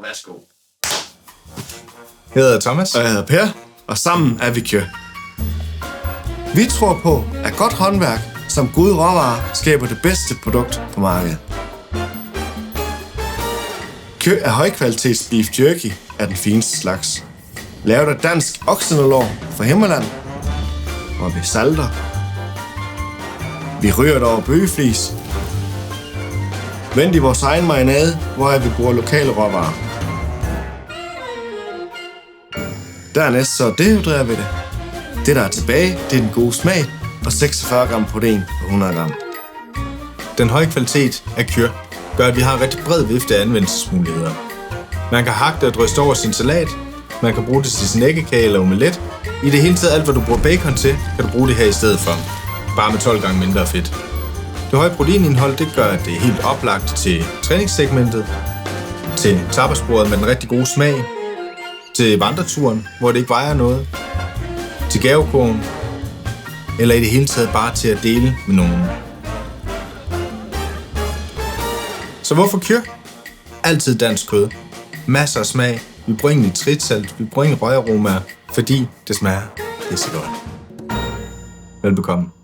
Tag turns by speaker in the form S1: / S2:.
S1: og værsgo.
S2: Jeg hedder Thomas.
S3: Og jeg hedder Per, og sammen er vi Kjør. Vi tror på, at godt håndværk som gode råvarer skaber det bedste produkt på markedet. Kjør er højkvalitets beef jerky af den fineste slags. Lavet af dansk oksenalår fra Himmerland, hvor vi salter. Vi ryger det over bøgeflis. Vend i vores egen marinade, hvor vi bruger lokale råvarer. Dernæst så dehydrerer vi det. Det, der er tilbage, det er den gode smag og 46 gram protein på 100 gram.
S2: Den høje kvalitet af Kjør gør, at vi har en rigtig bred vifte af anvendelsesmuligheder. Man kan hakke det og drysse over sin salat. Man kan bruge det til sin æggekage eller omelet. I det hele taget alt, hvad du bruger bacon til, kan du bruge det her i stedet for. Bare med 12 gange mindre fedt. Det høje proteinindhold, det gør, at det er helt oplagt til træningssegmentet, til tapasbordet med den rigtig gode smag, til vandreturen, hvor det ikke vejer noget, til gavekurven, eller i det hele taget bare til at dele med nogen. Så hvorfor Kjør? Altid dansk kød. Masser af smag. Vi bruger ingen nitritsalt. Vi bruger ingen røgaromaer, fordi det smager pissegodt. Velbekomme.